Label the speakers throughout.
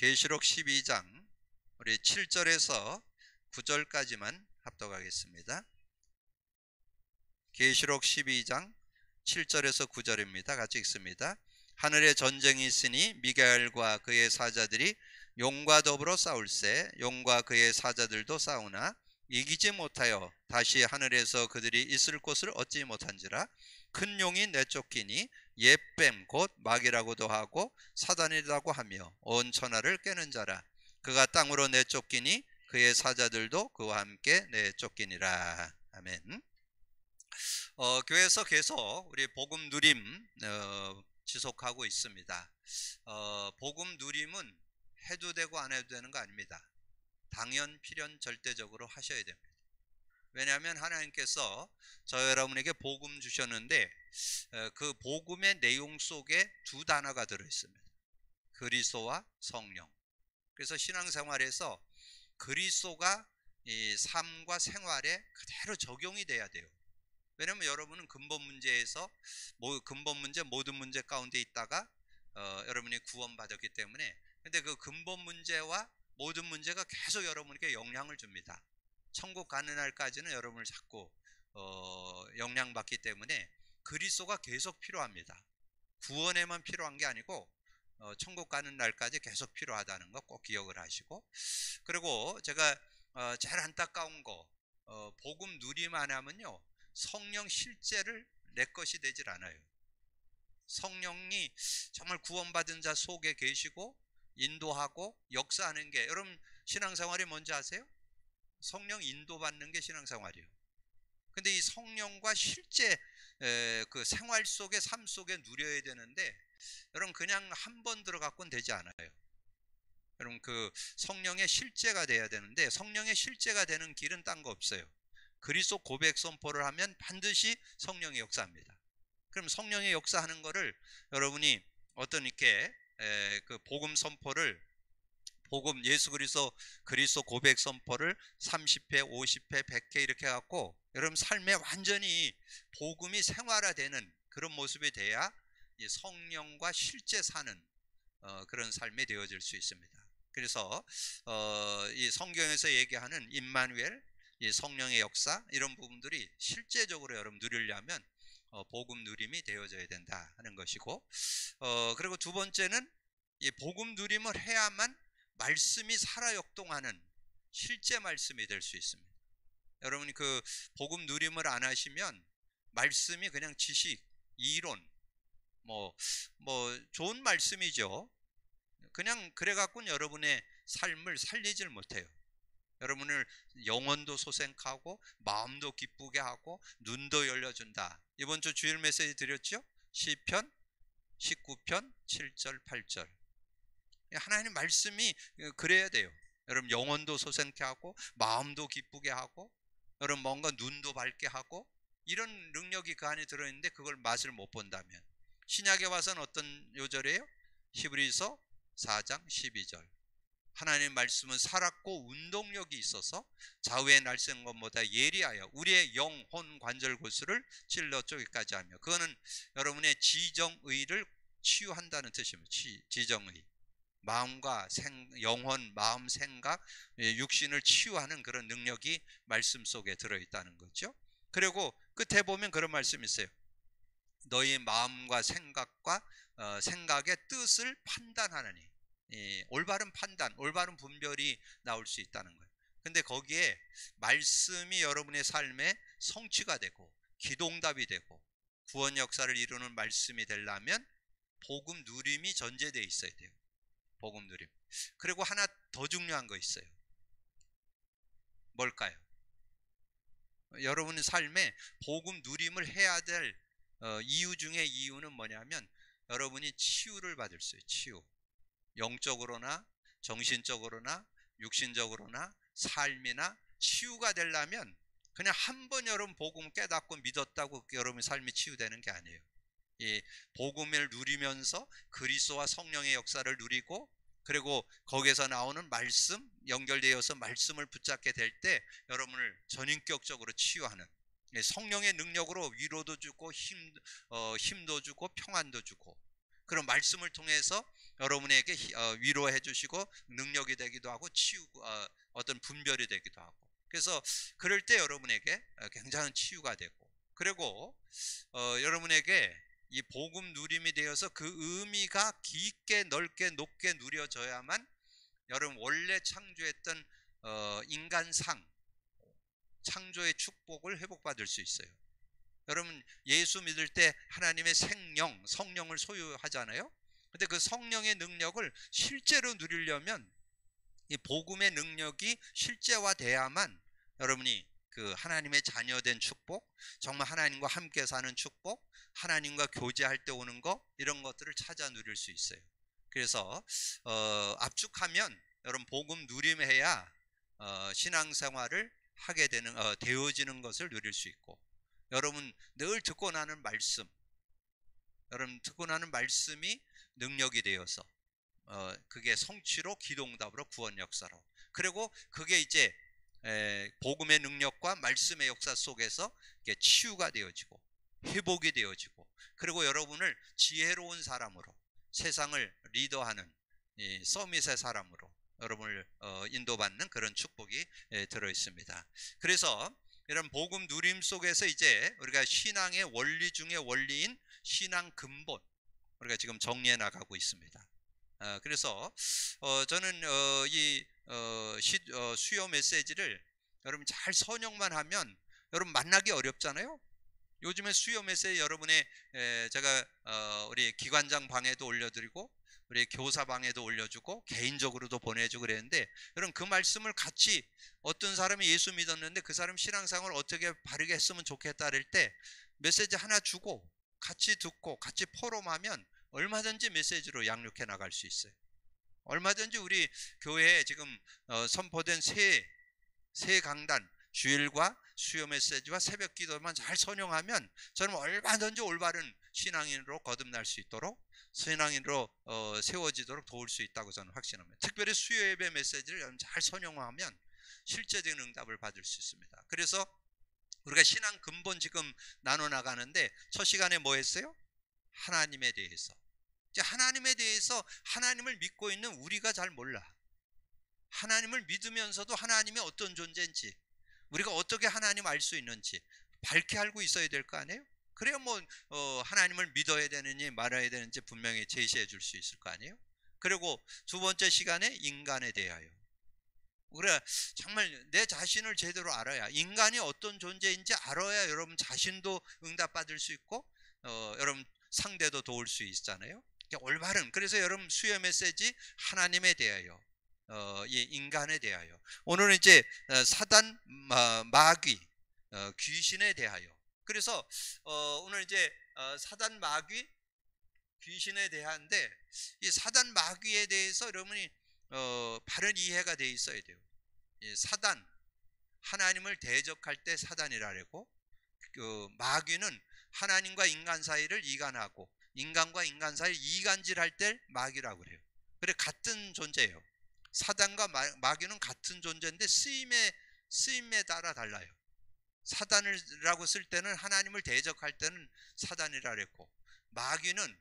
Speaker 1: 계시록 12장 우리 7절에서 9절까지만 합독하겠습니다. 계시록 12장 7절에서 9절입니다. 같이 읽습니다. 하늘에 전쟁이 있으니 미가엘과 그의 사자들이 용과 더불어 싸울세. 용과 그의 사자들도 싸우나 이기지 못하여 다시 하늘에서 그들이 있을 곳을 얻지 못한지라. 큰 용이 내쫓기니 옛뱀 곧 마귀라고도 하고 사단이라고 하며 온 천하를 깨는 자라. 그가 땅으로 내쫓기니 그의 사자들도 그와 함께 내쫓기니라. 아멘. 교회에서 계속 우리 복음 누림 지속하고 있습니다. 복음 누림은 해도 되고 안 해도 되는 거 아닙니다. 당연 필연 절대적으로 하셔야 됩니다. 왜냐하면 하나님께서 저 여러분에게 복음 주셨는데 그 복음의 내용 속에 두 단어가 들어있습니다. 그리스도와 성령. 그래서 신앙생활에서 그리스도가 이 삶과 생활에 그대로 적용이 돼야 돼요. 왜냐하면 여러분은 근본 문제에서 근본 문제 모든 문제 가운데 있다가 여러분이 구원받았기 때문에, 근데 그 근본 문제와 모든 문제가 계속 여러분에게 영향을 줍니다. 천국 가는 날까지는 여러분을 자꾸 영향받기 때문에 그리스도가 계속 필요합니다. 구원에만 필요한 게 아니고 천국 가는 날까지 계속 필요하다는 거 꼭 기억을 하시고, 그리고 제가 제일 안타까운 거 복음 누리만 하면요 성령 실제를 내 것이 되질 않아요. 성령이 정말 구원받은 자 속에 계시고 인도하고 역사하는 게, 여러분 신앙생활이 뭔지 아세요? 성령 인도받는 게 신앙생활이에요. 근데 이 성령과 실제 그 생활 속에 삶 속에 누려야 되는데, 여러분 그냥 한 번 들어갖고는 되지 않아요. 여러분 그 성령의 실제가 돼야 되는데, 성령의 실제가 되는 길은 딴 거 없어요. 그리스도 고백 선포를 하면 반드시 성령이 역사합니다. 그럼 성령의 역사하는 거를 여러분이 어떤 이렇게 그 복음 선포를, 복음 예수 그리스도 고백 선포를 30회, 50회, 100회 이렇게 해갖고 여러분 삶에 완전히 복음이 생활화되는 그런 모습이 돼야 이 성령과 실제 사는 그런 삶이 되어질 수 있습니다. 그래서 이 성경에서 얘기하는 임마누엘, 이 성령의 역사, 이런 부분들이 실제적으로 여러분 누리려면 복음 누림이 되어져야 된다 하는 것이고, 그리고 두 번째는 이 복음 누림을 해야만 말씀이 살아 역동하는 실제 말씀이 될 수 있습니다. 여러분이 그 복음 누림을 안 하시면 말씀이 그냥 지식, 이론, 뭐 좋은 말씀이죠. 그냥 그래 갖고는 여러분의 삶을 살리질 못해요. 여러분을 영혼도 소생하고 마음도 기쁘게 하고 눈도 열려준다. 이번 주 주일 메시지 드렸죠? 시편 19편 7절 8절. 하나님 말씀이 그래야 돼요. 여러분 영혼도 소생케 하고 마음도 기쁘게 하고 여러분 뭔가 눈도 밝게 하고, 이런 능력이 그 안에 들어있는데 그걸 맛을 못 본다면, 신약에 와서는 어떤 요절이에요? 히브리서 4장 12절. 하나님의 말씀은 살았고 운동력이 있어서 좌우에 날쌘 것보다 예리하여 우리의 영혼 관절 골수를 찔러 쪼개까지 하며. 그거는 여러분의 지정의를 치유한다는 뜻입니다. 지정의. 마음과 영혼, 마음, 생각, 육신을 치유하는 그런 능력이 말씀 속에 들어있다는 거죠. 그리고 끝에 보면 그런 말씀이 있어요. 너희 마음과 생각과 생각의 뜻을 판단하느니, 올바른 판단, 올바른 분별이 나올 수 있다는 거예요. 근데 거기에 말씀이 여러분의 삶에 성취가 되고 기도응답이 되고 구원 역사를 이루는 말씀이 되려면 복음 누림이 전제되어 있어야 돼요. 복음 누림. 그리고 하나 더 중요한 거 있어요. 뭘까요? 여러분의 삶에 복음 누림을 해야 될 이유 중에 이유는 뭐냐면, 여러분이 치유를 받을 수 있어요. 치유. 영적으로나 정신적으로나 육신적으로나 삶이나 치유가 되려면 그냥 한 번 여러분 복음 깨닫고 믿었다고 여러분의 삶이 치유되는 게 아니에요. 이 복음을 누리면서 그리스도와 성령의 역사를 누리고, 그리고 거기에서 나오는 말씀 연결되어서 말씀을 붙잡게 될 때 여러분을 전인격적으로 치유하는, 성령의 능력으로 위로도 주고 힘도 주고 평안도 주고, 그런 말씀을 통해서 여러분에게 위로해 주시고 능력이 되기도 하고 치유고 어떤 분별이 되기도 하고, 그래서 그럴 때 여러분에게 굉장한 치유가 되고, 그리고 여러분에게 이 복음 누림이 되어서 그 의미가 깊게 넓게 높게 누려져야만 여러분 원래 창조했던 인간상 창조의 축복을 회복받을 수 있어요. 여러분 예수 믿을 때 하나님의 생명, 성령을 소유하잖아요. 근데 그 성령의 능력을 실제로 누리려면 이 복음의 능력이 실제화돼야만 여러분이 그 하나님의 자녀된 축복, 정말 하나님과 함께 사는 축복, 하나님과 교제할 때 오는 거, 이런 것들을 찾아 누릴 수 있어요. 그래서 압축하면 여러분 복음 누림해야 신앙생활을 하게 되는 되어지는 것을 누릴 수 있고, 여러분 늘 듣고 나는 말씀, 여러분 듣고 나는 말씀이 능력이 되어서 그게 성취로 기도응답으로 구원 역사로, 그리고 그게 이제 복음의 능력과 말씀의 역사 속에서 이게 치유가 되어지고 회복이 되어지고, 그리고 여러분을 지혜로운 사람으로 세상을 리더하는 이 서밋의 사람으로 여러분을 인도받는 그런 축복이 들어 있습니다. 그래서 이런 복음 누림 속에서 이제 우리가 신앙의 원리 중에 원리인 신앙 근본, 우리가 지금 정리해 나가고 있습니다. 그래서 저는 이 수요 메시지를 여러분 잘 선용만 하면 여러분 만나기 어렵잖아요. 요즘에 수요 메시지 여러분의 제가 우리 기관장 방에도 올려드리고 우리 교사 방에도 올려주고 개인적으로도 보내주고 그랬는데, 여러분 그 말씀을 같이 어떤 사람이 예수 믿었는데 그 사람 신앙생활을 어떻게 바르게 했으면 좋겠다 그럴 때 메시지 하나 주고 같이 듣고 같이 포럼하면 얼마든지 메시지로 양육해 나갈 수 있어요. 얼마든지 우리 교회에 지금 선포된 새 강단, 주일과 수요 메시지와 새벽 기도만 잘 선용하면 저는 얼마든지 올바른 신앙인으로 거듭날 수 있도록, 신앙인으로 세워지도록 도울 수 있다고 저는 확신합니다. 특별히 수요 예배 메시지를 잘 선용하면 실제적인 응답을 받을 수 있습니다. 그래서 우리가 신앙 근본 지금 나눠 나가는데 첫 시간에 뭐 했어요? 하나님에 대해서. 하나님에 대해서 하나님을 믿고 있는 우리가 잘 몰라. 하나님을 믿으면서도 하나님이 어떤 존재인지, 우리가 어떻게 하나님 알 수 있는지 밝게 알고 있어야 될 거 아니에요? 그래야 뭐 하나님을 믿어야 되는지 말아야 되는지 분명히 제시해 줄 수 있을 거 아니에요? 그리고 두 번째 시간에 인간에 대하여, 그래 정말 내 자신을 제대로 알아야, 인간이 어떤 존재인지 알아야 여러분 자신도 응답받을 수 있고 여러분 상대도 도울 수 있잖아요. 올바른, 그래서 여러분 수요 메시지 하나님에 대하여, 이 인간에 대하여, 오늘은 이제 사단, 마귀, 귀신에 대하여. 그래서 오늘 이제 사단, 마귀, 귀신에 대한데, 이 사단 마귀에 대해서 여러분이 바른 이해가 돼 있어야 돼요. 이 사단, 하나님을 대적할 때 사단이라 그러고, 그 마귀는 하나님과 인간 사이를 이간하고 인간과 인간 사이 이간질할 때 마귀라고 그래요. 그래 같은 존재예요. 사단과 마귀는 같은 존재인데 쓰임에 따라 달라요. 사단이라고 쓸 때는 하나님을 대적할 때는 사단이라 그랬고, 마귀는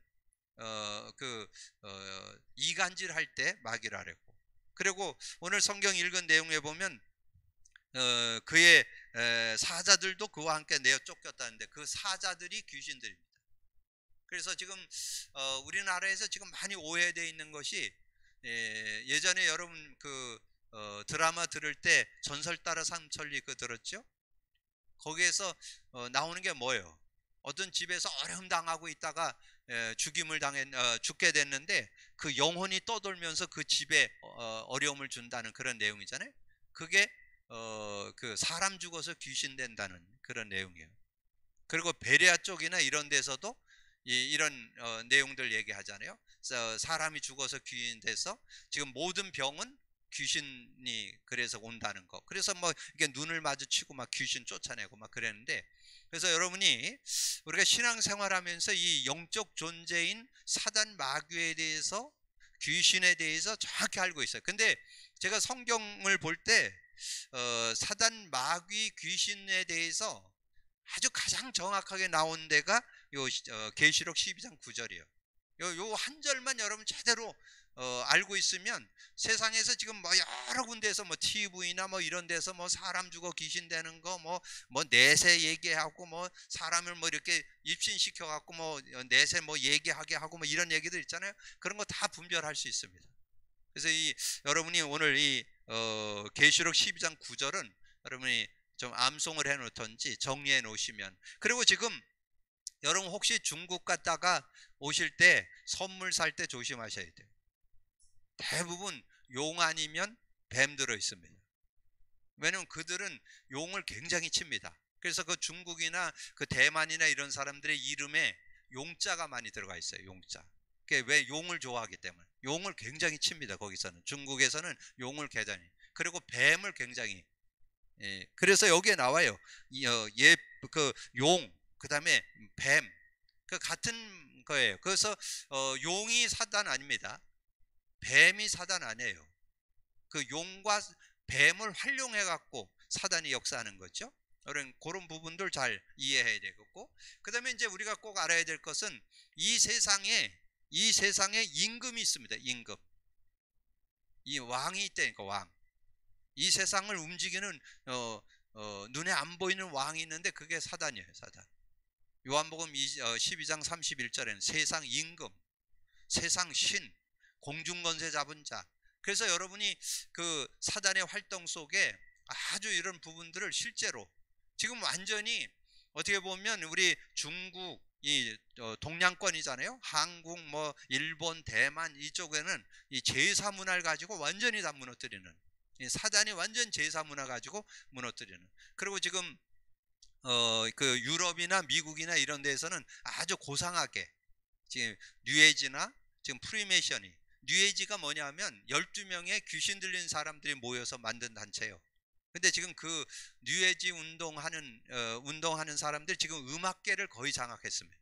Speaker 1: 이간질할 때 마귀라 그랬고, 그리고 오늘 성경 읽은 내용에 보면 그의 사자들도 그와 함께 내어 쫓겼다는데 그 사자들이 귀신들입니다. 그래서 지금 우리나라에서 지금 많이 오해되어 있는 것이, 예전에 여러분 그 드라마 들을 때 전설 따라 삼천리 그 들었죠? 거기에서 나오는 게 뭐예요? 어떤 집에서 어려움 당하고 있다가 죽게 됐는데 그 영혼이 떠돌면서 그 집에 어려움을 준다는 그런 내용이잖아요. 그게 그 사람 죽어서 귀신 된다는 그런 내용이에요. 그리고 베레아 쪽이나 이런 데서도 이런 내용들 얘기하잖아요. 사람이 죽어서 귀신 돼서 지금 모든 병은 귀신이 그래서 온다는 거. 그래서 뭐 이게 눈을 마주치고 막 귀신 쫓아내고 막 그랬는데, 그래서 여러분이 우리가 신앙생활하면서 이 영적 존재인 사단 마귀에 대해서, 귀신에 대해서 정확히 알고 있어요. 근데 제가 성경을 볼 때 사단 마귀 귀신에 대해서 아주 가장 정확하게 나온 데가 요 계시록 12장 9절이에요. 요 한 절만 여러분 제대로 알고 있으면 세상에서 지금 뭐 여러 군데에서 뭐 TV나 뭐 이런 데서 뭐 사람 죽어 귀신 되는 거 뭐 내세 얘기하고 뭐 사람을 뭐 이렇게 입신시켜 갖고 뭐 내세 뭐 얘기하게 하고 뭐 이런 얘기들 있잖아요. 그런 거 다 분별할 수 있습니다. 그래서 여러분이 오늘 이 계시록 12장 9절은 여러분이 좀 암송을 해 놓던지 정리해 놓으시면, 그리고 지금 여러분 혹시 중국 갔다가 오실 때 선물 살 때 조심하셔야 돼요. 대부분 용 아니면 뱀 들어 있습니다. 왜냐면 그들은 용을 굉장히 칩니다. 그래서 그 중국이나 그 대만이나 이런 사람들의 이름에 용자가 많이 들어가 있어요. 용자. 그게 왜? 용을 좋아하기 때문에. 용을 굉장히 칩니다. 거기서는. 중국에서는 용을 굉장히. 그리고 뱀을 굉장히. 예. 그래서 여기에 나와요. 그 용, 그 다음에 뱀. 그 같은 거예요. 그래서 용이 사단 아닙니다. 뱀이 사단 아니에요. 그 용과 뱀을 활용해 갖고 사단이 역사하는 거죠. 그런 부분들 잘 이해해야 되겠고, 그 다음에 이제 우리가 꼭 알아야 될 것은 이 세상에 임금이 있습니다. 임금. 이 왕이 있다니까, 왕. 이 세상을 움직이는 눈에 안 보이는 왕이 있는데 그게 사단이에요. 사단. 요한복음 12장 31절에는 세상 임금, 세상 신, 공중권세 잡은 자. 그래서 여러분이 그 사단의 활동 속에 아주 이런 부분들을 실제로 지금 완전히 어떻게 보면 우리 중국 이 동양권이잖아요. 한국 뭐 일본 대만 이쪽에는 이 제사 문화를 가지고 완전히 다 무너뜨리는, 사단이 완전 제사 문화 가지고 무너뜨리는. 그리고 지금 그 유럽이나 미국이나 이런 데에서는 아주 고상하게 지금 뉴에이지나 지금 프리메이션이, 뉴에이지가 뭐냐면 12명의 귀신 들린 사람들이 모여서 만든 단체예요. 근데 지금 그 뉴에이지 운동하는 사람들 지금 음악계를 거의 장악했습니다.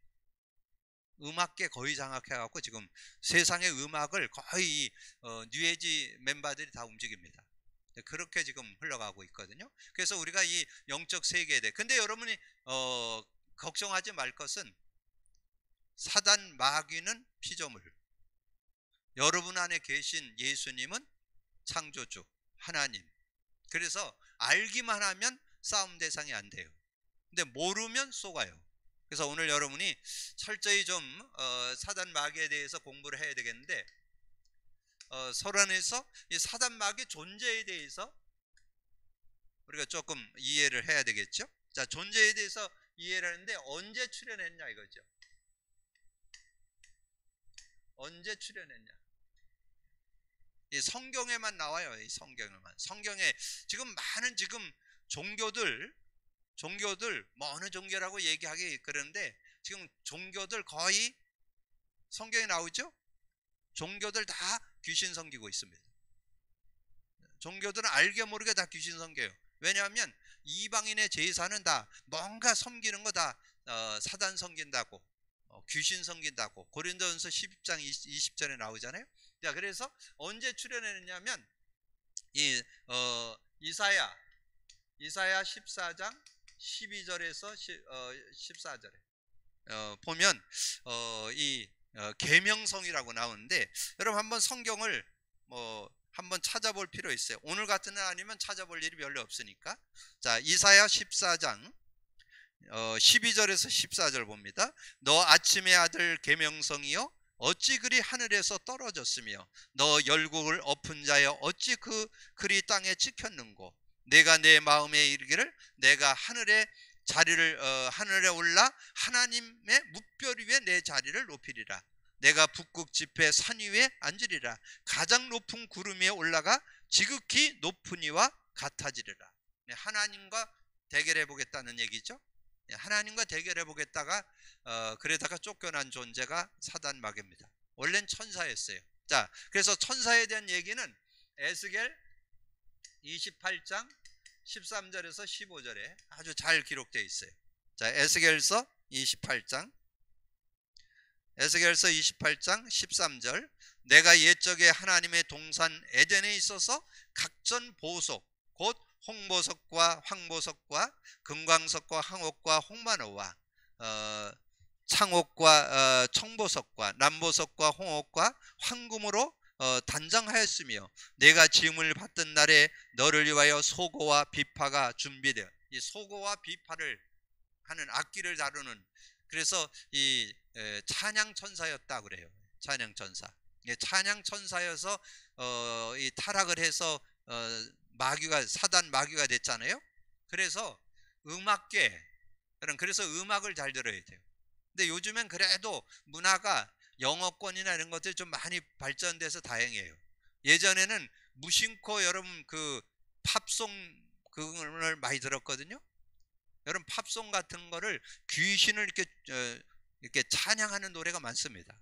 Speaker 1: 음악계 거의 장악해 갖고 지금 세상의 음악을 거의 뉴에이지 멤버들이 다 움직입니다. 그렇게 지금 흘러가고 있거든요. 그래서 우리가 이 영적 세계에 대해, 근데 여러분이 걱정하지 말 것은 사단 마귀는 피조물, 여러분 안에 계신 예수님은 창조주 하나님. 그래서 알기만 하면 싸움 대상이 안 돼요. 근데 모르면 속아요. 그래서 오늘 여러분이 철저히 좀 사단 마귀에 대해서 공부를 해야 되겠는데, 서론에서 이 사단 마귀 존재에 대해서 우리가 조금 이해를 해야 되겠죠. 자, 존재에 대해서 이해를 하는데 언제 출현했냐 이거죠. 언제 출현했냐. 이 성경에만 나와요. 이 성경에만. 성경에 지금 많은 종교들 뭐 어느 종교라고 얘기하기 그런데 지금 종교들 거의 성경에 나오죠. 종교들 다 귀신 섬기고 있습니다. 종교들은 알게 모르게 다 귀신 섬겨요. 왜냐하면 이방인의 제사는 다 뭔가 섬기는 거 다 사단 섬긴다고, 귀신 섬긴다고 고린도전서 10장 20절에 나오잖아요. 자, 그래서 언제 출현했냐면 이사야 14장 12절에서 14절에 보면 계명성이라고 나오는데, 여러분 한번 성경을 한번 찾아볼 필요 있어요. 오늘 같은 날 아니면 찾아볼 일이 별로 없으니까. 자, 이사야 14장 12절에서 14절 봅니다. 너 아침의 아들 계명성이여 어찌 그리 하늘에서 떨어졌으며 너 열국을 엎은 자여 어찌 그리 땅에 찍혔는고. 내가 내 마음에 이르기를 내가 하늘에 올라 하나님의 뭇별 위에 내 자리를 높이리라. 내가 북극 지폐 산 위에 앉으리라. 가장 높은 구름 위에 올라가 지극히 높은 이와 같아지리라. 하나님과 대결해 보겠다는 얘기죠. 하나님과 대결해 보겠다가 그러다가 쫓겨난 존재가 사단 마귀입니다. 원래는 천사였어요. 자, 그래서 천사에 대한 얘기는 에스겔 28장 13절에서 15절에 아주 잘 기록되어 있어요. 자, 에스겔서 28장 13절. 내가 옛적에 하나님의 동산 에덴에 있어서 각전 보석 곧 홍보석과 황보석과 금광석과 항옥과 홍마노와 창옥과 청보석과 남보석과 홍옥과 황금으로 단장하였으며 내가 지음을 받던 날에 너를 위하여 소고와 비파가 준비되어, 이 소고와 비파를 하는 악기를 다루는, 그래서 이 찬양 천사였다 그래요. 찬양 천사. 찬양 천사여서 이 타락을 해서 마귀가, 사단 마귀가 됐잖아요. 그래서 음악계, 그래서 음악을 잘 들어야 돼요. 근데 요즘엔 그래도 문화가 영어권이나 이런 것들이 좀 많이 발전돼서 다행이에요. 예전에는 무심코 여러분 그 팝송 그걸 많이 들었거든요. 여러분 팝송 같은 거를 귀신을 이렇게 찬양하는 노래가 많습니다.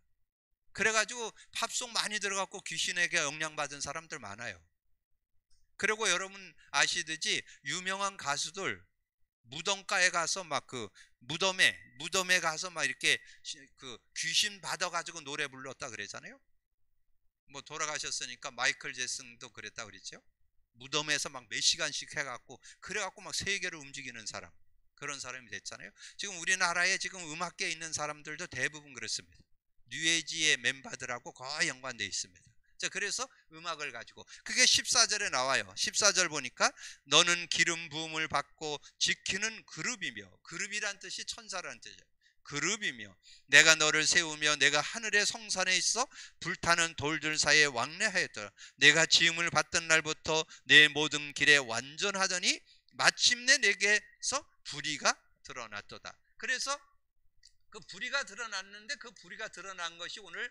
Speaker 1: 그래가지고 팝송 많이 들어갖고 귀신에게 영향받은 사람들 많아요. 그리고 여러분 아시듯이 유명한 가수들 무덤가에 가서 막 그 무덤에 가서 막 이렇게 그 귀신 받아가지고 노래 불렀다 그러잖아요. 뭐 돌아가셨으니까 마이클 잭슨도 그랬다 그랬죠. 무덤에서 막 몇 시간씩 해갖고 그래갖고 막 세계를 움직이는 사람, 그런 사람이 됐잖아요. 지금 우리나라에 지금 음악계에 있는 사람들도 대부분 그렇습니다. 뉴에이지의 멤버들하고 거의 연관되어 있습니다. 자, 그래서 음악을 가지고 그게 14절에 나와요. 14절 보니까 너는 기름 부음을 받고 지키는 그룹이며, 그룹이란 뜻이 천사라는 뜻이에요. 그룹이며 내가 너를 세우며 내가 하늘의 성산에 있어 불타는 돌들 사이에 왕래하였더라. 내가 지음을 받던 날부터 내 모든 길에 완전하더니 마침내 내게서 불의가 드러났도다. 그래서 그 불의가 드러났는데 그 불의가 드러난 것이 오늘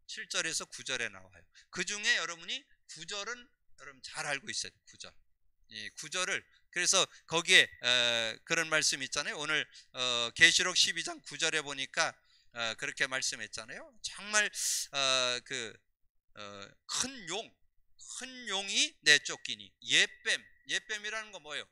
Speaker 1: 7절에서 9절에 나와요. 그 중에 여러분이 9절은 여러분 잘 알고 있어요. 9절. 이 9절을, 그래서 거기에 그런 말씀 있잖아요. 오늘 계시록 12장 9절에 보니까 그렇게 말씀했잖아요. 정말 큰 용이 내쫓기니 옛뱀이라는 거 뭐예요?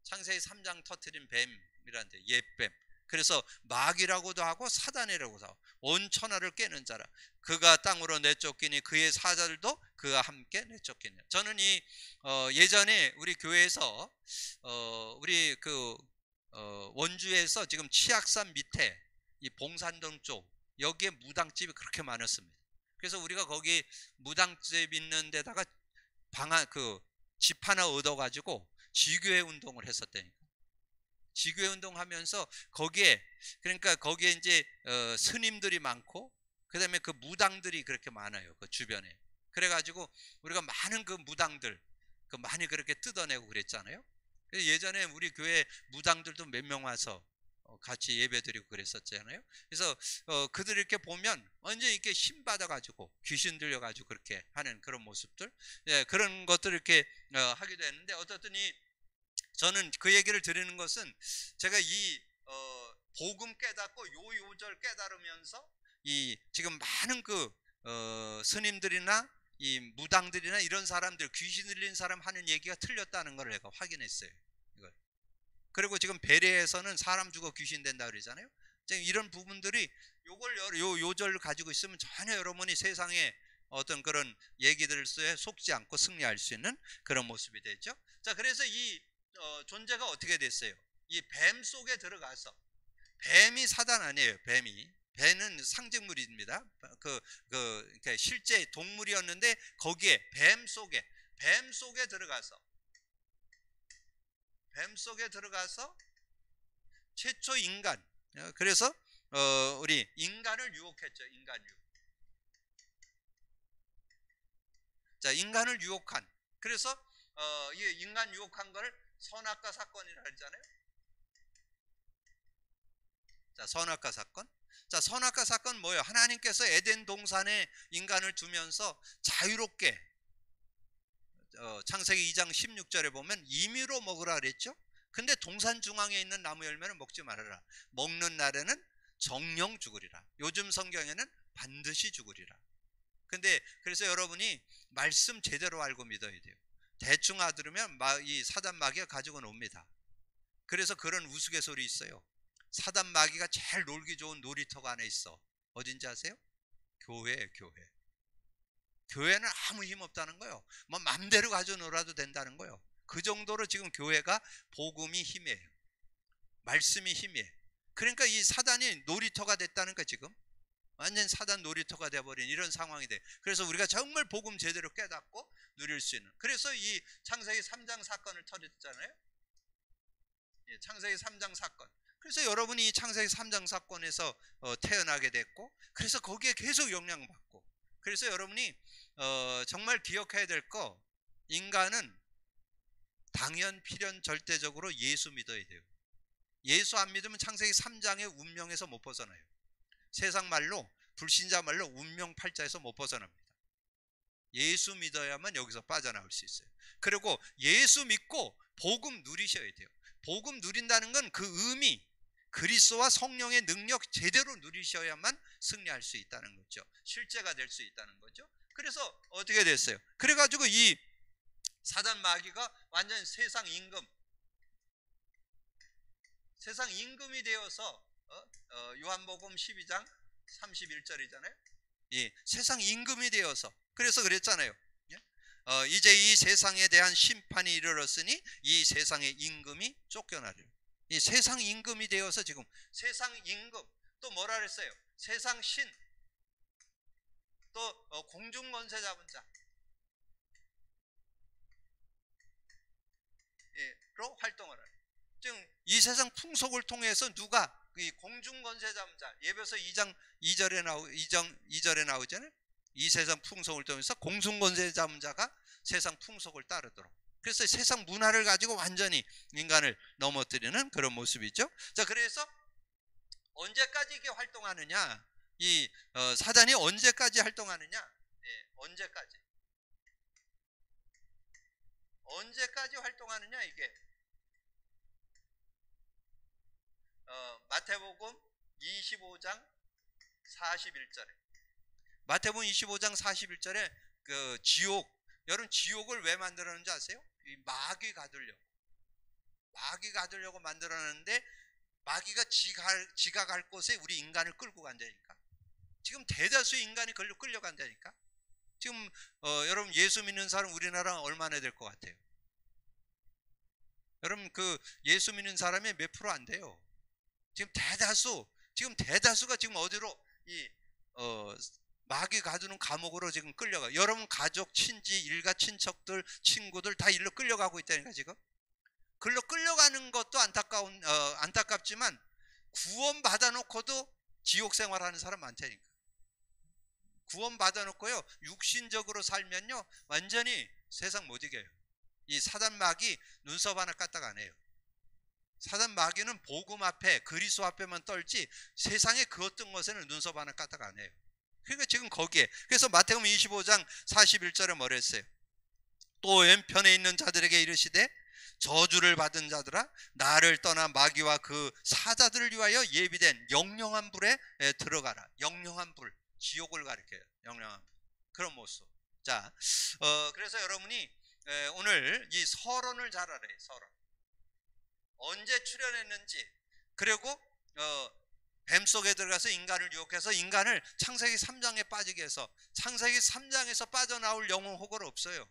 Speaker 1: 창세기 3장 터뜨린 뱀이라는 데, 옛뱀. 그래서 마귀라고도 하고 사단이라고도 하고 온 천하를 깨는 자라. 그가 땅으로 내쫓기니 그의 사자들도 그와 함께 내쫓기니. 저는 이 예전에 우리 교회에서 우리 원주에서 지금 치악산 밑에 이 봉산동 쪽 여기에 무당집이 그렇게 많았습니다. 그래서 우리가 거기 무당집 있는 데다가 집 하나 얻어가지고 지교회 운동을 했었다니까. 지교회 운동하면서 거기에 이제 스님들이 많고 그다음에 그 무당들이 그렇게 많아요. 그 주변에. 그래가지고 우리가 많은 그 무당들 많이 그렇게 뜯어내고 그랬잖아요. 그래서 예전에 우리 교회 무당들도 몇 명 와서 같이 예배드리고 그랬었잖아요. 그래서 그들 이렇게 보면 완전 이렇게 힘 받아가지고 귀신 들려가지고 그렇게 하는 그런 모습들, 그런 것들을 이렇게 하기도 했는데, 어떻더니 저는 그 얘기를 드리는 것은 제가 이 복음 깨닫고 요절 깨달으면서 이 지금 많은 스님들이나 이 무당들이나 이런 사람들, 귀신 들린 사람 하는 얘기가 틀렸다는 걸 내가 확인했어요. 이걸. 그리고 지금 베레에서는 사람 죽어 귀신 된다 그러잖아요. 지금 이런 부분들이 요절을 가지고 있으면 전혀 여러분이 세상에 어떤 그런 얘기들에 속지 않고 승리할 수 있는 그런 모습이 되죠. 자, 그래서 이 존재가 어떻게 됐어요? 이 뱀 속에 들어가서, 뱀이 사단 아니에요. 배는 상징물입니다. 그러니까 실제 동물이었는데 거기에 뱀 속에 들어가서 최초 인간, 그래서 우리 인간을 유혹했죠. 자, 인간을 유혹한, 그래서 이 인간 유혹한 거를 선악과 사건이라 했잖아요. 자, 선악과 사건. 자, 선악과 사건 뭐예요? 하나님께서 에덴 동산에 인간을 두면서 자유롭게, 창세기 2장 16절에 보면 임의로 먹으라 그랬죠. 근데 동산 중앙에 있는 나무 열매는 먹지 말아라. 먹는 날에는 정령 죽으리라. 요즘 성경에는 반드시 죽으리라. 근데 그래서 여러분이 말씀 제대로 알고 믿어야 돼요. 대충 들으면 이 사단 마귀가 가지고 놉니다. 그래서 그런 우스갯소리 있어요. 사단 마귀가 제일 놀기 좋은 놀이터가 안에 있어. 어딘지 아세요? 교회예요. 교회는 아무 힘 없다는 거예요. 뭐 맘대로 가져 놀아도 된다는 거예요. 그 정도로 지금 교회가 복음이 힘이에요. 말씀이 힘이에요. 그러니까 이 사단이 놀이터가 됐다는 거 지금. 완전 사단 놀이터가 돼버린 이런 상황이 돼. 그래서 우리가 정말 복음 제대로 깨닫고 누릴 수 있는. 그래서 이 창세기 3장 사건을 터졌잖아요. 예, 창세기 3장 사건. 그래서 여러분이 이 창세기 3장 사건에서 태어나게 됐고, 그래서 거기에 계속 영향받고. 그래서 여러분이 정말 기억해야 될 거, 인간은 당연 필연 절대적으로 예수 믿어야 돼요. 예수 안 믿으면 창세기 3장의 운명에서 못 벗어나요. 세상 말로, 불신자 말로 운명 팔자에서 못 벗어납니다. 예수 믿어야만 여기서 빠져나올 수 있어요. 그리고 예수 믿고 복음 누리셔야 돼요. 복음 누린다는 건 그 의미, 그리스도와 성령의 능력 제대로 누리셔야만 승리할 수 있다는 거죠. 실제가 될 수 있다는 거죠. 그래서 어떻게 됐어요? 그래가지고 이 사단 마귀가 완전 세상 임금이 되어서 요한복음 12장 31절이잖아요. 예, 세상 임금이 되어서. 그래서 그랬잖아요. 이제 이 세상에 대한 심판이 이르렀으니 이 세상의 임금이 쫓겨나리라. 이 세상 임금이 되어서 지금 세상 임금, 또 뭐라 그랬어요? 세상 신, 또 공중 권세 잡은 자, 로 활동을 해요. 지금 이 세상 풍속을 통해서 누가 이 공중 권세 잡은 자, 예배서 2장 2절에 나오잖아요. 이 세상 풍속을 통해서 공중 권세 잡은 자가 세상 풍속을 따르도록. 그래서 세상 문화를 가지고 완전히 인간을 넘어뜨리는 그런 모습이죠. 자, 그래서 언제까지 이게 활동하느냐? 이 사단이 언제까지 활동하느냐? 예, 언제까지 활동하느냐 이게? 마태복음 25장 41절에, 마태복음 25장 41절에 그 지옥, 여러분 지옥을 왜 만들었는지 아세요? 이 마귀가 가두려고 만들었는데, 마귀가 지가 갈 곳에 우리 인간을 끌고 간다니까. 지금 대다수 인간이 끌려간다니까. 지금 여러분 예수 믿는 사람 우리나라 얼마나 될 것 같아요? 여러분 그 예수 믿는 사람이 몇 프로 안 돼요. 지금 대다수가 지금 어디로 이 마귀 가두는 감옥으로 지금 끌려가. 여러분 가족, 친지, 일가, 친척들, 친구들 다 일로 끌려가고 있다니까. 지금 글로 끌려가는 것도 안타깝지만 구원 받아놓고도 지옥 생활하는 사람 많다니까. 구원 받아놓고요 육신적으로 살면요 완전히 세상 못 이겨요. 이 사단 마귀 눈썹 하나 까딱 안 해요. 사단 마귀는 복음 앞에, 그리스도 앞에만 떨지 세상에 그 어떤 것에는 눈썹 하나 까딱 안 해요. 그러니까 지금 거기에, 그래서 마태복음 25장 41절에 뭐라 했어요? 또 왼편에 있는 자들에게 이르시되 저주를 받은 자들아, 나를 떠나 마귀와 그 사자들을 위하여 예비된 영영한 불에 들어가라. 영영한 불, 지옥을 가리켜요. 영영한 불. 그런 모습. 자, 그래서 여러분이 오늘 이 서론을 잘 알아요. 서론. 언제 출현했는지, 그리고 뱀 속에 들어가서 인간을 유혹해서 인간을 창세기 3장에 빠지게 해서 창세기 3장에서 빠져나올 영혼 혹은 없어요.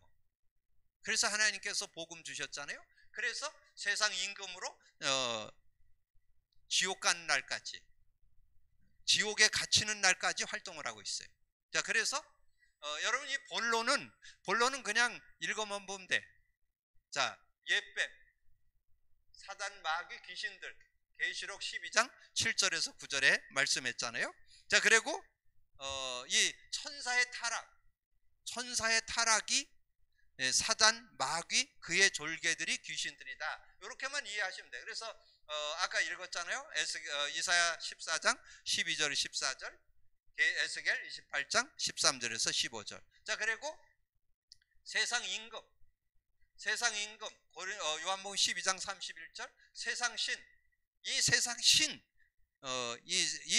Speaker 1: 그래서 하나님께서 복음 주셨잖아요. 그래서 세상 임금으로 지옥 가는 날까지, 지옥에 갇히는 날까지 활동을 하고 있어요. 자, 그래서 여러분이 본론은 그냥 읽어만 보면 돼. 자, 옛뱀, 사단, 마귀, 귀신들, 계시록 12장 7절에서 9절에 말씀했잖아요. 자, 그리고 이 천사의 타락이 사단, 마귀, 그의 졸개들이 귀신들이다. 이렇게만 이해하시면 돼요. 그래서 아까 읽었잖아요. 이사야 14장 12절 14절, 에스겔 28장 13절에서 15절. 자, 그리고 세상 임금, 요한복음 12장 31절, 세상 신, 이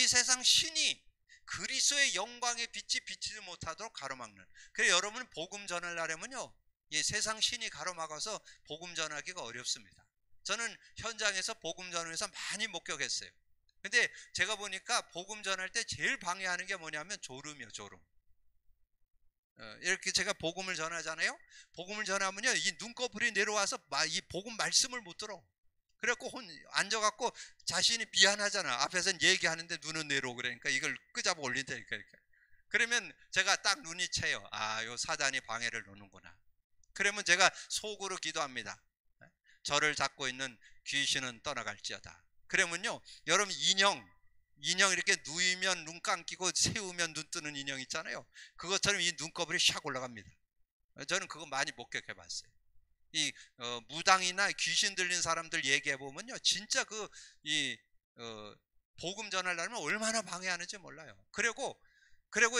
Speaker 1: 세상 신이 그리스도의 영광의 빛이 비치지 못하도록 가로막는. 그래서 여러분은 복음 전하려면요, 이 세상 신이 가로막아서 복음 전하기가 어렵습니다. 저는 현장에서 복음 전하면서 많이 목격했어요. 근데 제가 보니까 복음 전할 때 제일 방해하는 게 뭐냐면 졸음이요, 졸음. 이렇게 제가 복음을 전하잖아요. 복음을 전하면요, 이 눈꺼풀이 내려와서 이 복음 말씀을 못 들어. 그래갖고 앉아갖고 자신이 미안하잖아. 앞에서는 얘기하는데 눈은 내려오고 그러니까 이걸 끄잡아 올린다니까. 이렇게. 그러면 제가 딱 눈이 채요. 아, 요 사단이 방해를 놓는구나. 그러면 제가 속으로 기도합니다. 저를 잡고 있는 귀신은 떠나갈지어다. 그러면요, 여러분 인형 이렇게 누이면 눈 감기고 세우면 눈 뜨는 인형 있잖아요. 그것처럼 이 눈꺼풀이 샥 올라갑니다. 저는 그거 많이 목격해 봤어요. 이 무당이나 귀신 들린 사람들 얘기해 보면요, 진짜 복음 전하려면 얼마나 방해하는지 몰라요. 그리고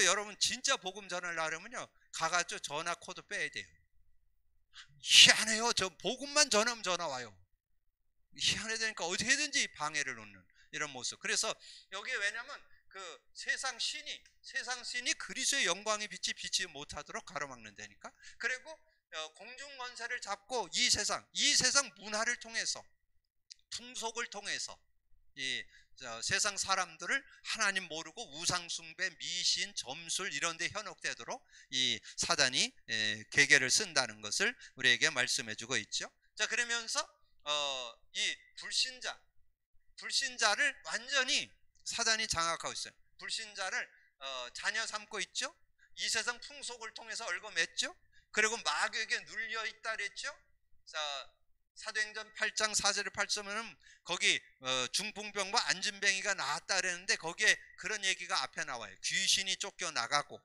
Speaker 1: 여러분 진짜 복음 전하려면요, 가가지고 전화 코드 빼야 돼요. 희한해요. 저 복음만 전하면 전화 와요. 희한해되니까 어떻게든지 방해를 놓는 이런 모습. 그래서 여기에 왜냐면 그 세상 신이 그리스도의 영광의 빛이 비치지 못하도록 가로막는다니까. 그리고 공중 권세를 잡고 이 세상 문화를 통해서, 풍속을 통해서 이 세상 사람들을 하나님 모르고 우상 숭배, 미신, 점술 이런 데 현혹되도록 이 사단이 계계를 쓴다는 것을 우리에게 말씀해 주고 있죠. 자, 그러면서 이 불신자를 완전히 사단이 장악하고 있어요. 불신자를 자녀 삼고 있죠. 이 세상 풍속을 통해서 얽어맸죠. 그리고 마귀에게 눌려 있다 그랬죠. 자, 사도행전 8장 4절을 8절은 거기 중풍병과 안진뱅이가 나왔다 그랬는데 거기에 그런 얘기가 앞에 나와요. 귀신이 쫓겨나가고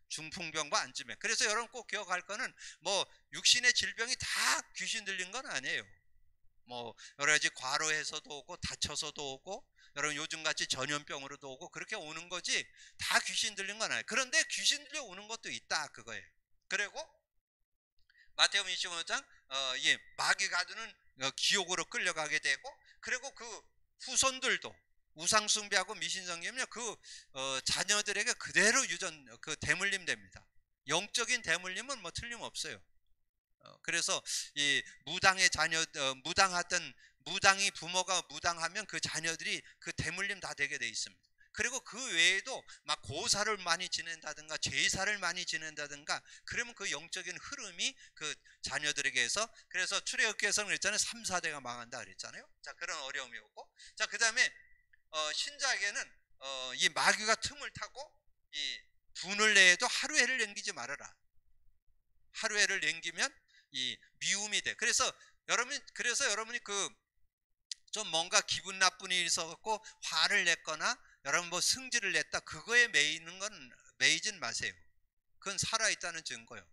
Speaker 1: 중풍병과 안진뱅이. 그래서 여러분 꼭 기억할 거는 뭐 육신의 질병이 다 귀신 들린 건 아니에요. 뭐 여러 가지 과로해서도 오고 다쳐서도 오고 여러분 요즘같이 전염병으로도 오고 그렇게 오는 거지 다 귀신 들린 건 아니에요. 그런데 귀신 들려 오는 것도 있다 그거예요. 그리고 마태복음 25장 이 마귀 가두는 지옥으로 끌려가게 되고, 그리고 그 후손들도 우상 숭배하고 미신 섬기면 그 자녀들에게 그대로 그 대물림 됩니다. 영적인 대물림은 뭐 틀림없어요. 그래서 이 무당의 자녀 무당이 부모가 무당하면 그 자녀들이 그 대물림 다 되게 돼 있습니다. 그리고 그 외에도 막 고사를 많이 지낸다든가 제사를 많이 지낸다든가 그러면 그 영적인 흐름이 그 자녀들에게서, 그래서 출애굽기에서는 그랬잖아요. 3, 4대가 망한다 그랬잖아요. 자, 그런 어려움이 오고, 자, 그 다음에 신자에게는 이 마귀가 틈을 타고 이 분을 내도 하루해를 남기지 말아라. 하루해를 남기면 이 미움이 돼. 그래서 여러분이 좀 뭔가 기분 나쁜 일이 있어갖고 화를 냈거나 여러분 뭐 승질을 냈다, 그거에 매이진 마세요. 그건 살아있다는 증거예요.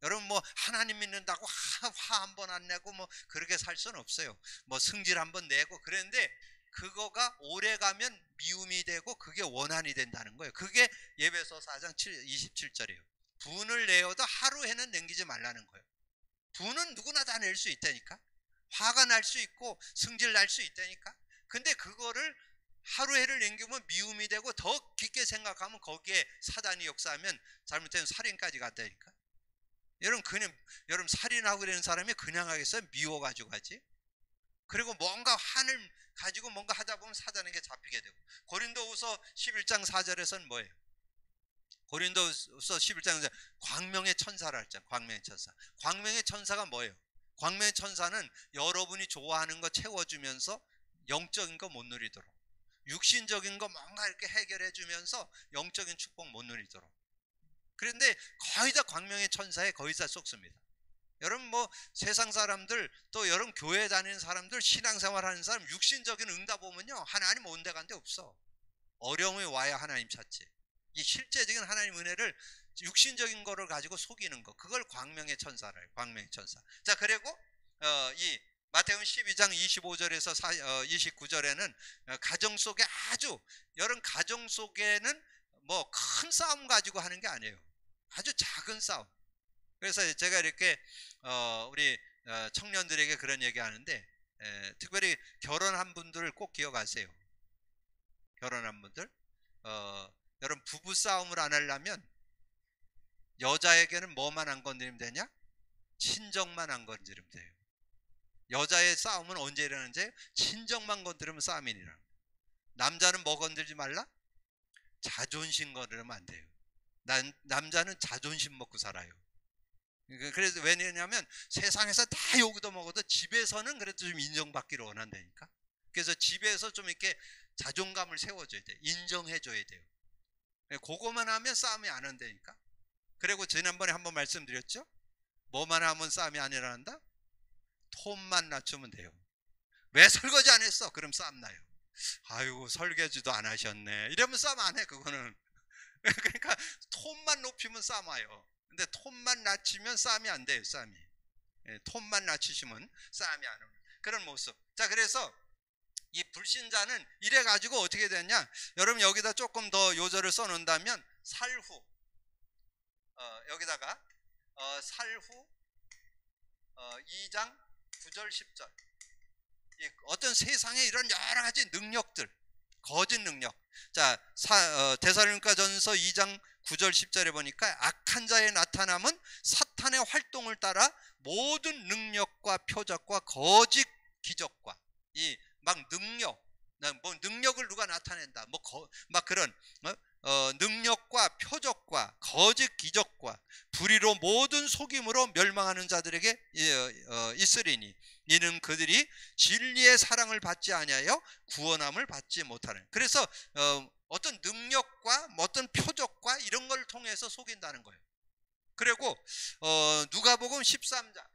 Speaker 1: 여러분 뭐 하나님 믿는다고 화 한 번 안 내고 뭐 그렇게 살 수는 없어요. 뭐 승질 한 번 내고 그랬는데 그거가 오래 가면 미움이 되고 그게 원한이 된다는 거예요. 그게 에베소 4장 27절이에요. 분을 내어도 하루에는 남기지 말라는 거예요. 분은 누구나 다 낼 수 있다니까. 화가 날 수 있고 승질 날 수 있다니까. 근데 그거를 하루해를 남기면 미움이 되고 더 깊게 생각하면 거기에 사단이 역사하면 잘못되면 살인까지 간다니까. 여러분 살인하고 그러는 사람이 그냥 하겠어요? 미워가지고 하지. 그리고 뭔가 한을 가지고 뭔가 하다 보면 사단에게 잡히게 되고. 고린도후서 11장 4절에서는 뭐예요? 고린도후서 11장 4절 광명의 천사라 했잖아요. 광명의 천사. 광명의 천사가 뭐예요? 광명의 천사는 여러분이 좋아하는 거 채워주면서 영적인 거 못 누리도록, 육신적인 거 뭔가 이렇게 해결해 주면서 영적인 축복 못 누리도록. 그런데 거의 다 광명의 천사에 거의 다 속습니다. 여러분 뭐 세상 사람들, 또 여러분 교회 다니는 사람들, 신앙생활 하는 사람 육신적인 응답 오면요 하나님 온 데 간 데 없어. 어려움이 와야 하나님 찾지. 이 실제적인 하나님 은혜를 육신적인 거를 가지고 속이는 거, 그걸 광명의 천사라 해요. 광명의 천사. 자, 그리고 이 마태복음 12장 25절에서 29절에는 가정 속에 여러분 가정 속에는 뭐 큰 싸움 가지고 하는 게 아니에요. 아주 작은 싸움. 그래서 제가 이렇게 우리 청년들에게 그런 얘기 하는데, 특별히 결혼한 분들을 꼭 기억하세요. 결혼한 분들, 여러분 부부 싸움을 안 하려면 여자에게는 뭐만 안 건드리면 되냐? 친정만 안 건드리면 돼요. 여자의 싸움은 언제 일어나는지? 친정만 건드리면 싸움이 일어나. 남자는 뭐 건들지 말라? 자존심 건드리면 안 돼요. 남자는 자존심 먹고 살아요. 그래서 왜냐하면 세상에서 다 욕도 먹어도 집에서는 그래도 좀 인정받기를 원한다니까. 그래서 집에서 좀 이렇게 자존감을 세워줘야 돼. 인정해줘야 돼요. 그거만 하면 싸움이 안 한다니까. 그리고 지난번에 한번 말씀드렸죠. 뭐만 하면 싸움이 안 일어난다? 톤만 낮추면 돼요. 왜 설거지 안 했어? 그럼 싸움 나요. 아이고 설거지도 안 하셨네. 이러면 싸움 안 해. 그거는. 그러니까 톤만 높이면 싸움 와요. 근데 톤만 낮추면 싸움이 안 돼요. 싸움이. 톤만 낮추시면 싸움이 안 오는 그런 모습. 자, 그래서 이 불신자는 이래 가지고 어떻게 됐냐? 여러분 여기다 조금 더 요절을 써 놓는다면 살후 여기다가 살후 2장 9절 10절 어떤 세상에 이런 여러 가지 능력들, 거짓 능력. 자, 데살로니가전서 2장 9절 10절에 보니까 악한 자의 나타남은 사탄의 활동을 따라 모든 능력과 표적과 거짓 기적과 이 막 능력, 뭐 능력을 누가 나타낸다, 막 그런 능력과 표적과 거짓 기적과 불의로 모든 속임으로 멸망하는 자들에게 있으리니 이는 그들이 진리의 사랑을 받지 아니하여 구원함을 받지 못하는. 그래서 어떤 능력과 어떤 표적과 이런 걸 통해서 속인다는 거예요. 그리고 누가복음 13장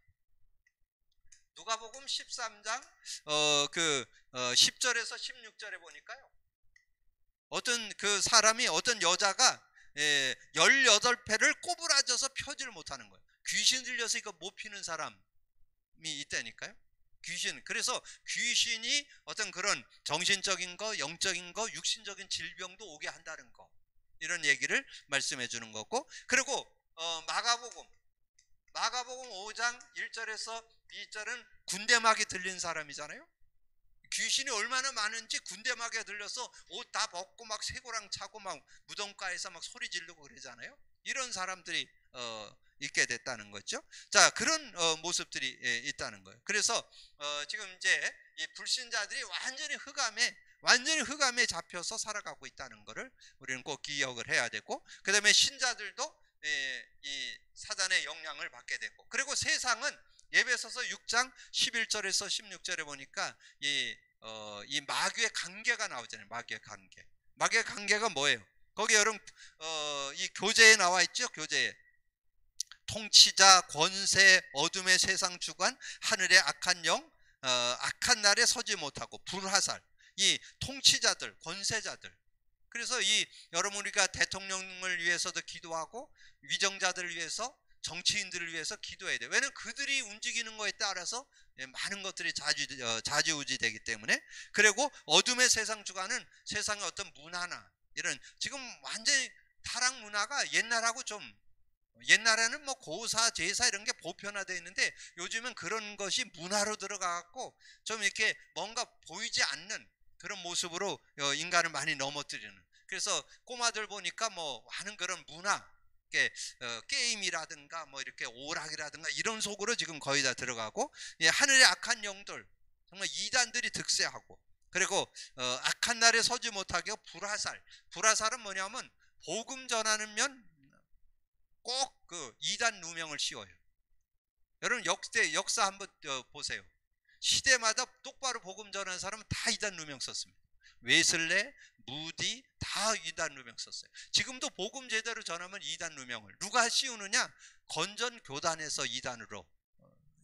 Speaker 1: 10절에서 16절에 보니까요. 어떤 그 사람이 어떤 여자가 18배를 꼬부라져서 펴지를 못하는 거예요. 귀신 들려서 이거 못 피는 사람이 있다니까요. 귀신. 그래서 귀신이 어떤 그런 정신적인 거, 영적인 거, 육신적인 질병도 오게 한다는 거. 이런 얘기를 말씀해 주는 거고. 그리고 마가복음 5장 1절에서 2절은 군대막이 들린 사람이잖아요. 귀신이 얼마나 많은지 군대막에 들려서 옷 다 벗고 막 쇠고랑 차고 막 무덤가에서 막 소리 지르고 그러잖아요. 이런 사람들이 있게 됐다는 거죠. 자, 그런 모습들이 있다는 거예요. 그래서 지금 이제 이 불신자들이 완전히 흑암에 잡혀서 살아가고 있다는 것을 우리는 꼭 기억을 해야 되고, 그 다음에 신자들도 이 사단의 영향을 받게 되고, 그리고 세상은 에베소서 6장 11절에서 16절에 보니까 이 마귀의 관계가 나오잖아요. 마귀의 관계가 뭐예요? 거기 여러분 이 교재에 나와 있죠. 교재에 통치자, 권세, 어둠의 세상 주관, 하늘의 악한 영, 악한 날에 서지 못하고 불화살. 이 통치자들, 권세자들. 그래서 여러분 우리가 대통령을 위해서도 기도하고 위정자들을 위해서, 정치인들을 위해서 기도해야 돼요. 왜냐하면 그들이 움직이는 거에 따라서 많은 것들이 좌지우지 되기 때문에. 그리고 어둠의 세상 주관은 세상의 어떤 문화나 이런, 지금 완전히 타락 문화가 옛날에는 뭐 고사, 제사 이런 게 보편화되어 있는데 요즘은 그런 것이 문화로 들어가갖고 좀 이렇게 뭔가 보이지 않는 그런 모습으로 인간을 많이 넘어뜨리는. 그래서 꼬마들 보니까 뭐 하는 그런 문화, 게임이라든가 뭐 이렇게 오락이라든가 이런 속으로 지금 거의 다 들어가고, 하늘의 악한 영들, 정말 이단들이 득세하고, 그리고 악한 날에 서지 못하게 불화살은 뭐냐면 복음 전하면 꼭 그 이단 누명을 씌워요. 여러분 역사 한번 보세요. 시대마다 똑바로 복음 전하는 사람은 다 이단 누명 썼습니다. 웨슬레, 무디 다 이단 누명 썼어요. 지금도 복음 제대로 전하면 이단 누명을 누가 씌우느냐? 건전 교단에서 이단으로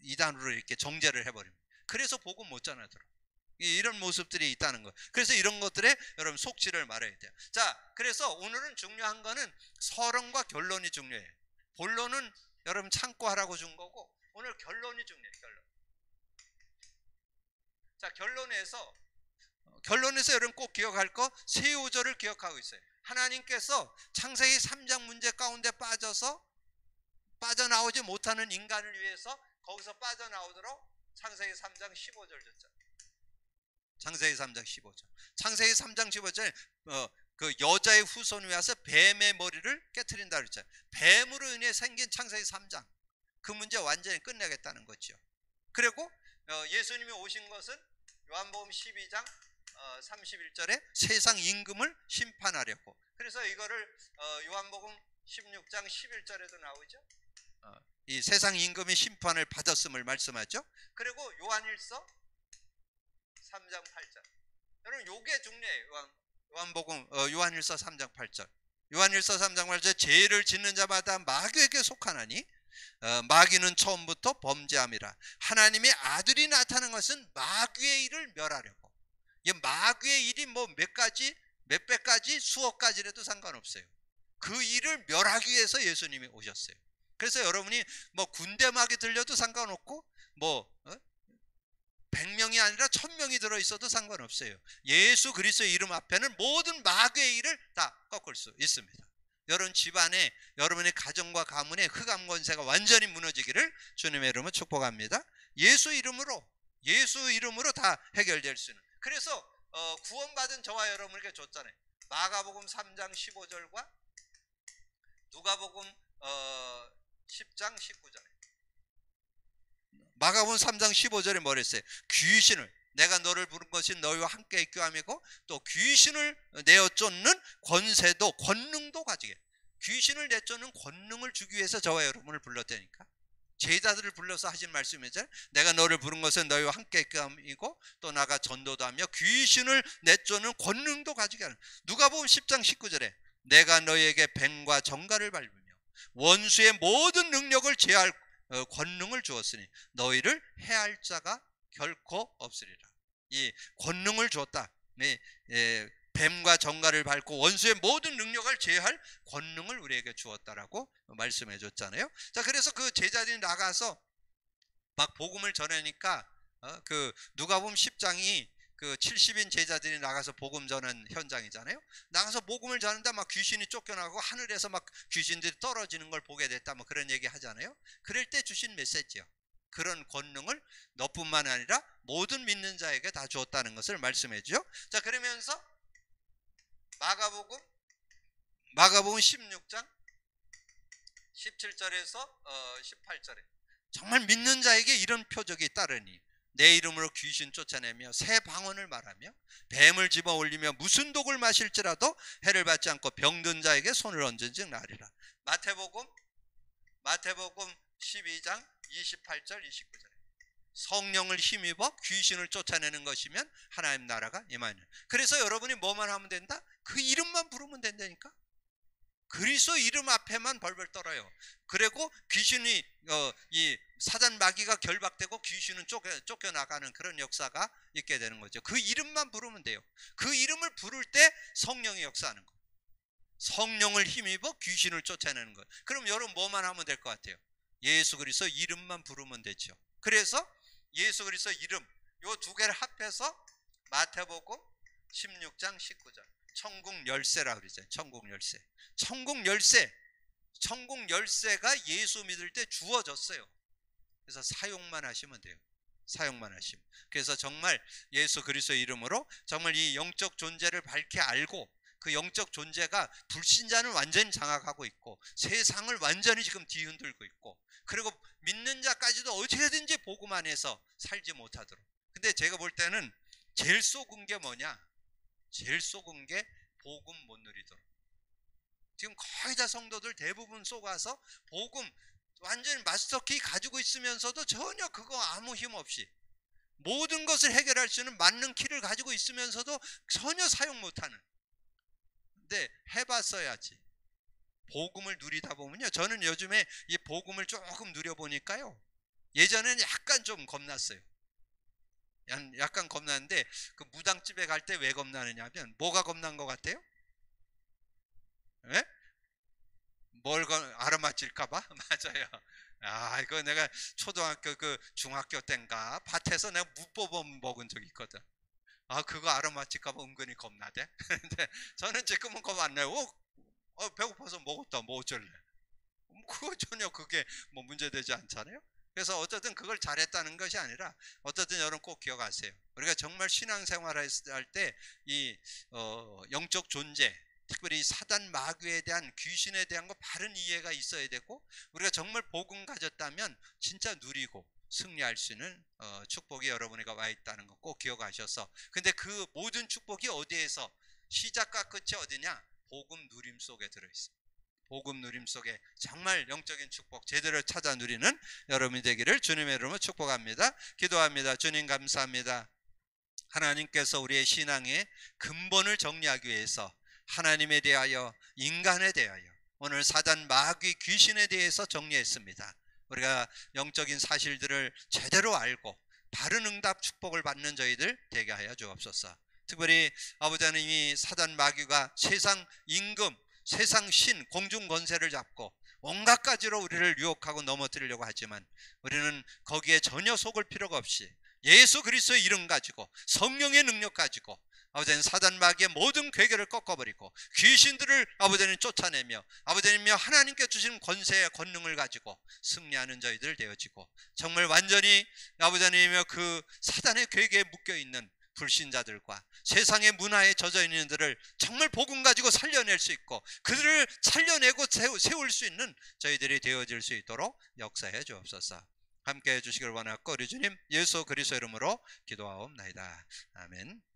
Speaker 1: 이렇게 정제를 해버립니다. 그래서 복음 못 전하더라고요. 이런 모습들이 있다는 거. 그래서 이런 것들에 여러분 속지를 말해야 돼요. 자, 그래서 오늘은 중요한 거는 서론과 결론이 중요해요. 본론은 여러분 참고 하라고 준 거고, 오늘 결론이 중요해요. 자, 결론에서 여러분 꼭 기억할 거 세 요절을 기억하고 있어요. 하나님께서 창세기 3장 문제 가운데 빠져나오지 못하는 인간을 위해서 거기서 빠져나오도록 창세기 3장 15절 줬잖아요. 창세기 3장 15절. 창세기 3장 15절에 그 여자의 후손이 와서 뱀의 머리를 깨트린다 그랬잖아요. 뱀으로 인해 생긴 창세기 3장. 그 문제 완전히 끝내겠다는 거죠. 그리고 예수님이 오신 것은 요한복음 12장 31절에 세상 임금을 심판하려고. 그래서 이거를 요한복음 16장 11절에도 나오죠. 이 세상 임금의 심판을 받았음을 말씀하죠. 그리고 요한일서 3장 8절. 여러분 요게 중요해요. 요한복음 요한일서 3장 8절. 요한일서 3장 8절 죄를 짓는 자마다 마귀에게 속하나니 마귀는 처음부터 범죄함이라. 하나님의 아들이 나타난 것은 마귀의 일을 멸하려고. 이 마귀의 일이 뭐 몇 가지 몇 배까지 수억 가지라도 상관없어요. 그 일을 멸하기 위해서 예수님이 오셨어요. 그래서 여러분이 뭐 군대막이 들려도 상관없고 뭐 100명이 아니라 1000명이 들어있어도 상관없어요. 예수 그리스도의 이름 앞에는 모든 마귀의 일을 다 꺾을 수 있습니다. 여러분 집안에, 여러분의 가정과 가문의 흑암 권세가 완전히 무너지기를 주님의 이름으로 축복합니다. 예수 이름으로 다 해결될 수 있는. 그래서 구원받은 저와 여러분에게 줬잖아요. 마가복음 3장 15절과 누가복음 10장 19절에 마가복음 3장 15절에 뭐랬어요? 귀신을, 내가 너를 부른 것이 너희와 함께 있게 함이고 또 귀신을 내어 쫓는 권세도 권능도 가지게. 귀신을 내쫓는 권능을 주기 위해서 저와 여러분을 불렀다니까. 제자들을 불러서 하신 말씀이죠. 내가 너를 부른 것은 너희와 함께 있게 함이고 또 나가 전도도 하며 귀신을 내쫓는 권능도 가지게 하는. 누가복음 10장 19절에 내가 너희에게 뱀과 정갈을 밟으며 원수의 모든 능력을 제할 권능을 주었으니 너희를 해할 자가 결코 없으리라. 이 권능을 주었다. 뱀과 정갈을 밟고 원수의 모든 능력을 제할 권능을 우리에게 주었다라고 말씀해 줬잖아요. 자, 그래서 그 제자들이 나가서 막 복음을 전하니까 그 누가복음 10장이 그 70인 제자들이 나가서 복음 전하는 현장이잖아요. 나가서 복음을 전하는데 막 귀신이 쫓겨나고 하늘에서 막 귀신들이 떨어지는 걸 보게 됐다, 뭐 그런 얘기 하잖아요. 그럴 때 주신 메시지요. 그런 권능을 너뿐만 아니라 모든 믿는 자에게 다 주었다는 것을 말씀해 주죠. 자, 그러면서 마가복음 16장 17절에서 18절에 정말 믿는 자에게 이런 표적이 따르니 내 이름으로 귀신 쫓아내며 새 방언을 말하며 뱀을 집어 올리며 무슨 독을 마실지라도 해를 받지 않고 병든 자에게 손을 얹은즉 나으리라. 마태복음 12장 28절 29절에 성령을 힘입어 귀신을 쫓아내는 것이면 하나님 나라가 임하느니라. 그래서 여러분이 뭐만 하면 된다? 그 이름만 부르면 된다니까. 그리스도 이름 앞에만 벌벌 떨어요. 그리고 귀신이 이 사단 마귀가 결박되고 귀신은 쫓겨나가는 그런 역사가 있게 되는 거죠. 그 이름만 부르면 돼요. 그 이름을 부를 때 성령이 역사하는 거예요. 성령을 힘입어 귀신을 쫓아내는 거예요. 그럼 여러분 뭐만 하면 될 것 같아요? 예수 그리스도 이름만 부르면 되죠. 그래서 예수 그리스도 이름 요 두 개를 합해서 마태복음 16장 19절 천국 열쇠라고 그러죠. 천국 열쇠. 천국 열쇠가 예수 믿을 때 주어졌어요. 그래서 사용만 하시면 돼요. 사용만 하시면. 그래서 정말 예수 그리스도 이름으로 정말 이 영적 존재를 밝게 알고 그 영적 존재가 불신자는 완전히 장악하고 있고 세상을 완전히 지금 뒤흔들고 있고 그리고 믿는 자까지도 어떻게든지 복음 안에서 살지 못하도록. 근데 제가 볼 때는 제일 속은 게 뭐냐? 제일 속은 게 복음 못 누리도록. 지금 거의 다 성도들 대부분 속아서 복음 완전히 마스터키 가지고 있으면서도 전혀 그거 아무 힘 없이 모든 것을 해결할 수 있는 맞는 키를 가지고 있으면서도 전혀 사용 못하는. 근데 해봤어야지. 복음을 누리다 보면요, 저는 요즘에 이 복음을 조금 누려보니까요, 예전에는 약간 좀 겁났어요. 약간 겁났는데 그 무당집에 갈 때 왜 겁나느냐 하면 뭐가 겁난 것 같아요? 예? 알아맞힐까봐? 맞아요. 아, 이거 내가 초등학교 그 중학교 때인가 밭에서 내가 무법범 먹은 적이 있거든. 아, 그거 알아맞힐까봐 은근히 겁나대. 근데 저는 지금은 겁 안 나요. 배고파서 먹었다, 뭐 어쩔래? 그거 전혀 그게 뭐 문제되지 않잖아요. 그래서 어쨌든 그걸 잘했다는 것이 아니라 어쨌든 여러분 꼭 기억하세요. 우리가 정말 신앙생활을 할 때 이 영적 존재, 특별히 사단 마귀에 대한 귀신에 대한 거 바른 이해가 있어야 되고 우리가 정말 복음 가졌다면 진짜 누리고 승리할 수 있는 축복이 여러분에게 와 있다는 거 꼭 기억하셔서. 근데 그 모든 축복이 어디에서 시작과 끝이 어디냐? 복음 누림 속에 들어있어. 복음 누림 속에 정말 영적인 축복 제대로 찾아 누리는 여러분이 되기를 주님의 이름으로 축복합니다. 기도합니다. 주님 감사합니다. 하나님께서 우리의 신앙의 근본을 정리하기 위해서 하나님에 대하여, 인간에 대하여, 오늘 사단, 마귀, 귀신에 대해서 정리했습니다. 우리가 영적인 사실들을 제대로 알고 바른 응답 축복을 받는 저희들 되게 하여 주옵소서. 특별히 아버지 하나님이 사단, 마귀가 세상 임금, 세상 신, 공중 권세를 잡고 온갖 가지로 우리를 유혹하고 넘어뜨리려고 하지만 우리는 거기에 전혀 속을 필요가 없이 예수 그리스도의 이름 가지고 성령의 능력 가지고 아버지는 사단, 마귀의 모든 괴계를 꺾어버리고 귀신들을 아버지는 쫓아내며 아버지님이여 하나님께 주신 권세의 권능을 가지고 승리하는 저희들 되어지고 정말 완전히 아버지님이여 그 사단의 괴계에 묶여있는 불신자들과 세상의 문화에 젖어 있는 이들을 정말 복음 가지고 살려낼 수 있고 그들을 살려내고 세울 수 있는 저희들이 되어질 수 있도록 역사해 주옵소서. 함께 해주시길 원하고 우리 주님 예수 그리스도 이름으로 기도하옵나이다. 아멘.